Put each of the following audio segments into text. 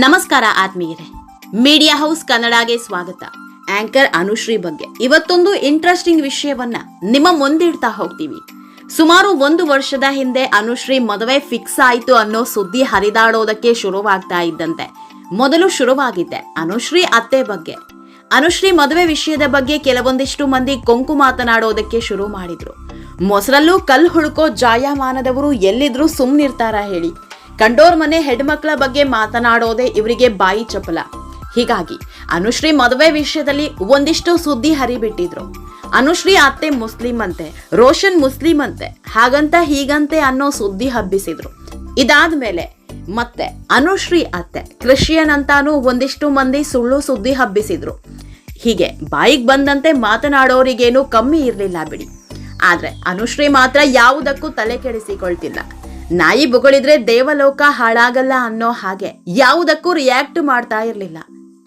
ನಮಸ್ಕಾರ ಆತ್ಮೀಯರೇ, media house ಕನ್ನಡಗೆ ಸ್ವಾಗತ. ಆಂಕರ್ ಅನುಶ್ರೀ ಬಗ್ಗೆ ಇವತ್ತೊಂದು ಇಂಟ್ರೆಸ್ಟಿಂಗ್ ವಿಷಯವನ್ನ ನಿಮ್ಮ ಮುಂದಿಡ್ತಾ ಹೋಗ್ತೀವಿ. ಸುಮಾರು 1 ವರ್ಷದ ಹಿಂದೆ ಅನುಶ್ರೀ ಮದುವೆ ಫಿಕ್ಸ್ ಆಯ್ತು ಅನ್ನೋ ಸುದ್ದಿ ಹರಿದಾಡೋದಕ್ಕೆ ಶುರುವಾಗ್ತಾ ಇದ್ದಂತೆ ಮೊದಲು ಶುರುವಾಗಿದ್ದೆ ಅನುಶ್ರೀ ಅತ್ತೆ ಬಗ್ಗೆ. ಅನುಶ್ರೀ ಮದುವೆ ವಿಷಯದ ಬಗ್ಗೆ ಕೆಲವೊಂದಿಷ್ಟು ಮಂದಿ ಕೊಂಕು ಮಾತನಾಡೋದಕ್ಕೆ ಶುರು ಮಾಡಿದ್ರು. ಮೊಸರಲ್ಲೂ ಕಲ್ಲು ಹುಡುಕೋ ಜಾಯಮಾನದವರು ಎಲ್ಲಿದ್ರು ಸುಮ್ನಿರ್ತಾರ ಹೇಳಿ? ಕಂಡೋರ್ ಮನೆ ಹೆಣ್ಮಕ್ಳ ಬಗ್ಗೆ ಮಾತನಾಡೋದೇ ಇವರಿಗೆ ಬಾಯಿ ಚಪಲ. ಹೀಗಾಗಿ ಅನುಶ್ರೀ ಮದುವೆ ವಿಷಯದಲ್ಲಿ ಒಂದಿಷ್ಟು ಸುದ್ದಿ ಹರಿಬಿಟ್ಟಿದ್ರು. ಅನುಶ್ರೀ ಅತ್ತೆ ಮುಸ್ಲಿಂ ಅಂತೆ, ರೋಷನ್ ಮುಸ್ಲಿಂ ಅಂತೆ, ಹಾಗಂತ ಹೀಗಂತೆ ಅನ್ನೋ ಸುದ್ದಿ ಹಬ್ಬಿಸಿದ್ರು. ಇದಾದ್ಮೇಲೆ ಮತ್ತೆ ಅನುಶ್ರೀ ಅತ್ತೆ ಕ್ರಿಶ್ಚಿಯನ್ ಅಂತಾನು ಒಂದಿಷ್ಟು ಮಂದಿ ಸುಳ್ಳು ಸುದ್ದಿ ಹಬ್ಬಿಸಿದ್ರು. ಹೀಗೆ ಬಾಯಿಗೆ ಬಂದಂತೆ ಮಾತನಾಡೋರಿಗೇನು ಕಮ್ಮಿ ಇರ್ಲಿಲ್ಲ ಬಿಡಿ. ಆದ್ರೆ ಅನುಶ್ರೀ ಮಾತ್ರ ಯಾವುದಕ್ಕೂ ತಲೆ ಕೆಡಿಸಿಕೊಳ್ತಿಲ್ಲ. ನಾಯಿ ಬೊಗಳಿದ್ರೆ ದೇವಲೋಕ ಹಾಳಾಗಲ್ಲ ಅನ್ನೋ ಹಾಗೆ ಯಾವುದಕ್ಕೂ ರಿಯಾಕ್ಟ್ ಮಾಡ್ತಾ ಇರ್ಲಿಲ್ಲ.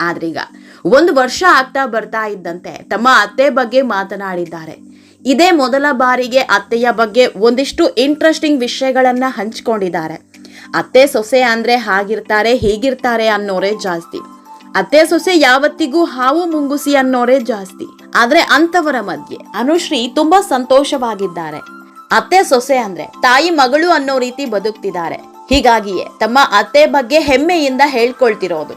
ಆದ್ರೀಗ 1 ವರ್ಷ ಆಗ್ತಾ ಬರ್ತಾ ಇದ್ದಂತೆ ತಮ್ಮ ಅತ್ತೆ ಬಗ್ಗೆ ಮಾತನಾಡಿದ್ದಾರೆ. ಇದೇ ಮೊದಲ ಬಾರಿಗೆ ಅತ್ತೆಯ ಬಗ್ಗೆ ಒಂದಿಷ್ಟು ಇಂಟ್ರೆಸ್ಟಿಂಗ್ ವಿಷಯಗಳನ್ನ ಹಂಚಿಕೊಂಡಿದ್ದಾರೆ. ಅತ್ತೆ ಸೊಸೆ ಅಂದ್ರೆ ಹಾಗಿರ್ತಾರೆ ಹೀಗಿರ್ತಾರೆ ಅನ್ನೋರೇ ಜಾಸ್ತಿ. ಅತ್ತೆ ಸೊಸೆ ಯಾವತ್ತಿಗೂ ಹಾವು ಮುಂಗುಸಿ ಅನ್ನೋರೇ ಜಾಸ್ತಿ. ಆದ್ರೆ ಅಂತವರ ಮಧ್ಯೆ ಅನುಶ್ರೀ ತುಂಬಾ ಸಂತೋಷವಾಗಿದ್ದಾರೆ. ಅತ್ತೆ ಸೊಸೆ ಅಂದ್ರೆ ತಾಯಿ ಮಗಳು ಅನ್ನೋ ರೀತಿ ಬದುಕ್ತಿದ್ದಾರೆ. ಹೀಗಾಗಿಯೇ ತಮ್ಮ ಅತ್ತೆ ಬಗ್ಗೆ ಹೆಮ್ಮೆಯಿಂದ ಹೇಳ್ಕೊಳ್ತಿರೋದು.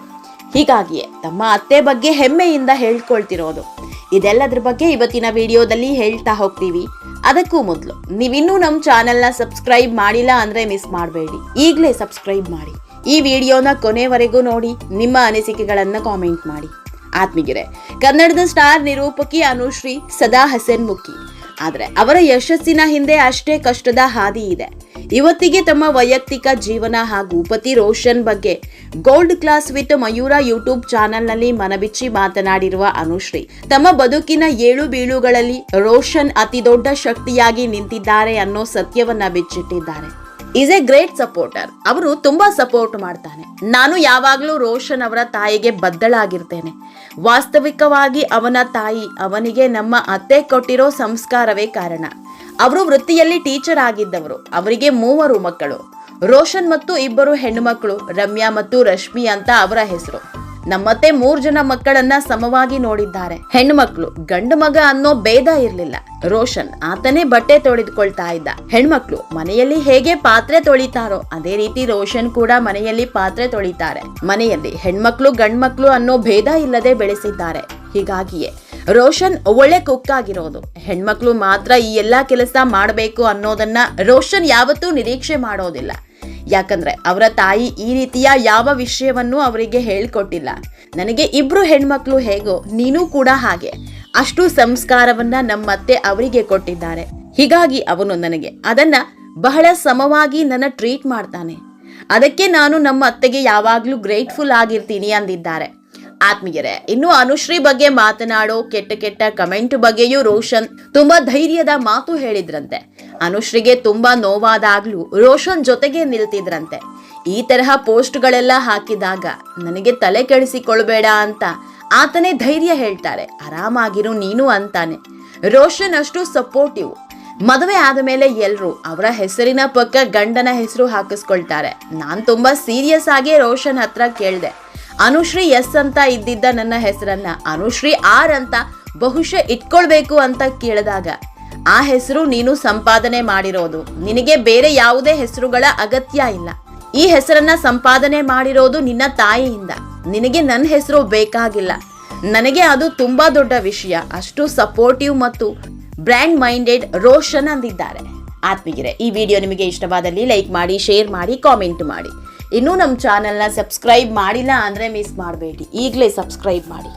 ಇದೆಲ್ಲದ್ರ ಬಗ್ಗೆ ಇವತ್ತಿನ ವಿಡಿಯೋದಲ್ಲಿ ಹೇಳ್ತಾ ಹೋಗ್ತೀವಿ. ಅದಕ್ಕೂ ಮೊದಲು ನೀವಿನ್ನೂ ನಮ್ಮ ಚಾನೆಲ್ನ ಸಬ್ಸ್ಕ್ರೈಬ್ ಮಾಡಿಲ್ಲ ಅಂದ್ರೆ ಮಿಸ್ ಮಾಡಬೇಡಿ, ಈಗಲೇ ಸಬ್ಸ್ಕ್ರೈಬ್ ಮಾಡಿ. ಈ ವಿಡಿಯೋನ ಕೊನೆವರೆಗೂ ನೋಡಿ, ನಿಮ್ಮ ಅನಿಸಿಕೆಗಳನ್ನ ಕಾಮೆಂಟ್ ಮಾಡಿ. ಆತ್ಮೀಯರೇ, ಕನ್ನಡದ ಸ್ಟಾರ್ ನಿರೂಪಕಿ ಅನುಶ್ರೀ ಸದಾ ಹಸನ್ಮುಖಿ. ಆದ್ರೆ ಅವರ ಯಶಸ್ಸಿನ ಹಿಂದೆ ಅಷ್ಟೇ ಕಷ್ಟದ ಹಾದಿ ಇದೆ. ಇವತ್ತಿಗೆ ತಮ್ಮ ವೈಯಕ್ತಿಕ ಜೀವನ ಹಾಗೂ ಪತಿ ರೋಷನ್ ಬಗ್ಗೆ gold class with Mayura YouTube ಚಾನೆಲ್ನಲ್ಲಿ ಮನಬಿಚ್ಚಿ ಮಾತನಾಡಿರುವ ಅನುಶ್ರೀ ತಮ್ಮ ಬದುಕಿನ ಏಳು ಬೀಳುಗಳಲ್ಲಿ ರೋಷನ್ ಅತಿ ದೊಡ್ಡ ಶಕ್ತಿಯಾಗಿ ನಿಂತಿದ್ದಾರೆ ಅನ್ನೋ ಸತ್ಯವನ್ನ ಬಿಚ್ಚಿಟ್ಟಿದ್ದಾರೆ. Is a great supporter. ಅವರು ತುಂಬಾ ಸಪೋರ್ಟ್ ಮಾಡ್ತಾನೆ. ನಾನು ಯಾವಾಗ್ಲೂ ರೋಷನ್ ಅವರ ತಾಯಿಗೆ ಬದ್ಧಳಾಗಿರ್ತೇನೆ. ವಾಸ್ತವಿಕವಾಗಿ ಅವನ ತಾಯಿ ಅವನಿಗೆ ನಮ್ಮ ಅತ್ತೆ ಕೊಟ್ಟಿರೋ ಸಂಸ್ಕಾರವೇ ಕಾರಣ. ಅವರು ವೃತ್ತಿಯಲ್ಲಿ ಟೀಚರ್ ಆಗಿದ್ದವರು. ಅವರಿಗೆ 3 ಮಕ್ಕಳು, ರೋಷನ್ ಮತ್ತು 2 ಹೆಣ್ಣು ಮಕ್ಕಳು, ರಮ್ಯಾ ಮತ್ತು ರಶ್ಮಿ ಅಂತ ಅವರ ಹೆಸರು. ನಮ್ಮತ್ತೆ 3 ಜನ ಮಕ್ಕಳನ್ನ ಸಮವಾಗಿ ನೋಡಿದ್ದಾರೆ. ಹೆಣ್ಣು ಮಕ್ಕಳು ಗಂಡು ಮಗ ಅನ್ನೋ ಭೇದ ಇರ್ಲಿಲ್ಲ. ರೋಷನ್ ಆತನೇ ಬಟ್ಟೆ ತೊಳೆದುಕೊಳ್ತಾ ಇದ್ದ. ಹೆಣ್ಮಕ್ಳು ಮನೆಯಲ್ಲಿ ಹೇಗೆ ಪಾತ್ರೆ ತೊಳಿತಾರೋ ಅದೇ ರೀತಿ ರೋಷನ್ ಕೂಡ ಮನೆಯಲ್ಲಿ ಪಾತ್ರೆ ತೊಳಿತಾರೆ. ಮನೆಯಲ್ಲಿ ಹೆಣ್ಮಕ್ಳು ಗಂಡ್ಮಕ್ಳು ಅನ್ನೋ ಭೇದ ಇಲ್ಲದೆ ಬೆಳೆಸಿದ್ದಾರೆ. ಹೀಗಾಗಿಯೇ ರೋಷನ್ ಒಳ್ಳೆ ಕುಕ್ ಆಗಿರೋದು. ಹೆಣ್ಮಕ್ಳು ಮಾತ್ರ ಈ ಎಲ್ಲಾ ಕೆಲಸ ಮಾಡಬೇಕು ಅನ್ನೋದನ್ನ ರೋಷನ್ ಯಾವತ್ತೂ ನಿರೀಕ್ಷೆ ಮಾಡೋದಿಲ್ಲ. ಯಾಕಂದ್ರೆ ಅವರ ತಾಯಿ ಈ ರೀತಿಯ ಯಾವ ವಿಷಯವನ್ನು ಅವರಿಗೆ ಹೇಳ್ಕೊಟ್ಟಿಲ್ಲ. ನನಗೆ 2 ಹೆಣ್ಮಕ್ಳು ಹೇಗೋ ನೀನು ಕೂಡ ಹಾಗೆ, ಅಷ್ಟು ಸಂಸ್ಕಾರವನ್ನ ನಮ್ಮತ್ತೆ ಅವರಿಗೆ ಕೊಟ್ಟಿದ್ದಾರೆ. ಹೀಗಾಗಿ ಅವನು ನನಗೆ ಅದನ್ನ ಬಹಳ ಸಮವಾಗಿ ನನ್ನ ಟ್ರೀಟ್ ಮಾಡ್ತಾನೆ. ಅದಕ್ಕೆ ನಾನು ನಮ್ಮ ಅತ್ತೆಗೆ ಯಾವಾಗ್ಲೂ ಗ್ರೇಟ್ಫುಲ್ ಆಗಿರ್ತೀನಿ ಅಂದಿದ್ದಾರೆ. ಆತ್ಮೀಯರೇ, ಇನ್ನು ಅನುಶ್ರೀ ಬಗ್ಗೆ ಮಾತನಾಡೋ ಕೆಟ್ಟ ಕಮೆಂಟ್ ಬಗ್ಗೆಯೂ ರೋಷನ್ ತುಂಬಾ ಧೈರ್ಯದ ಮಾತು ಹೇಳಿದ್ರಂತೆ. ಅನುಶ್ರೀಗೆ ತುಂಬಾ ನೋವಾದಾಗ್ಲೂ ರೋಷನ್ ಜೊತೆಗೆ ನಿಲ್ತಿದ್ರಂತೆ. ಈ ತರಹ ಪೋಸ್ಟ್ಗಳೆಲ್ಲ ಹಾಕಿದಾಗ ನನಗೆ ತಲೆ ಕೆಡಿಸಿಕೊಳ್ಬೇಡ ಅಂತ ಆತನೇ ಧೈರ್ಯ ಹೇಳ್ತಾರೆ. ಆರಾಮಾಗಿರು ನೀನು ಅಂತಾನೆ. ರೋಷನ್ ಅಷ್ಟು ಸಪೋರ್ಟಿವ್. ಮದುವೆ ಆದ ಮೇಲೆ ಎಲ್ರು ಅವರ ಹೆಸರಿನ ಪಕ್ಕ ಗಂಡನ ಹೆಸರು ಹಾಕಿಸ್ಕೊಳ್ತಾರೆ. ನಾನ್ ತುಂಬಾ ಸೀರಿಯಸ್ ಆಗಿ ರೋಷನ್ ಹತ್ರ ಕೇಳ್ದೆ. ಅನುಶ್ರೀ ಎಸ್ ಅಂತ ಇದ್ದಿದ್ದ ನನ್ನ ಹೆಸರನ್ನ ಅನುಶ್ರೀ ಆರ್ ಅಂತ ಬಹುಶಃ ಇಟ್ಕೊಳ್ಬೇಕು ಅಂತ ಕೇಳಿದಾಗ, ಆ ಹೆಸರು ನೀನು ಸಂಪಾದನೆ ಮಾಡಿರೋದು, ನಿನಗೆ ಬೇರೆ ಯಾವುದೇ ಹೆಸರುಗಳ ಅಗತ್ಯ ಇಲ್ಲ. ಈ ಹೆಸರನ್ನ ಸಂಪಾದನೆ ಮಾಡಿರೋದು ನಿನ್ನ ತಾಯಿಯಿಂದ. ನಿನಗೆ ನನ್ನ ಹೆಸರು ಬೇಕಾಗಿಲ್ಲ. ನನಗೆ ಅದು ತುಂಬಾ ದೊಡ್ಡ ವಿಷಯ. ಅಷ್ಟು ಸಪೋರ್ಟಿವ್ ಮತ್ತು ಬ್ರ್ಯಾಂಡ್ ಮೈಂಡೆಡ್ ರೋಷನ್ ಅಂದಿದ್ದಾರೆ. ಆತ್ಮೀಯರೇ, ಈ ವಿಡಿಯೋ ನಿಮಗೆ ಇಷ್ಟವಾದಲ್ಲಿ ಲೈಕ್ ಮಾಡಿ, ಶೇರ್ ಮಾಡಿ, ಕಾಮೆಂಟ್ ಮಾಡಿ. ಇನ್ನೂ ನಮ್ಮ ಚಾನೆಲ್ನ ಸಬ್ಸ್ಕ್ರೈಬ್ ಮಾಡಿಲ್ಲ ಅಂದ್ರೆ ಮಿಸ್ ಮಾಡಬೇಡಿ, ಈಗಲೇ ಸಬ್ಸ್ಕ್ರೈಬ್ ಮಾಡಿ.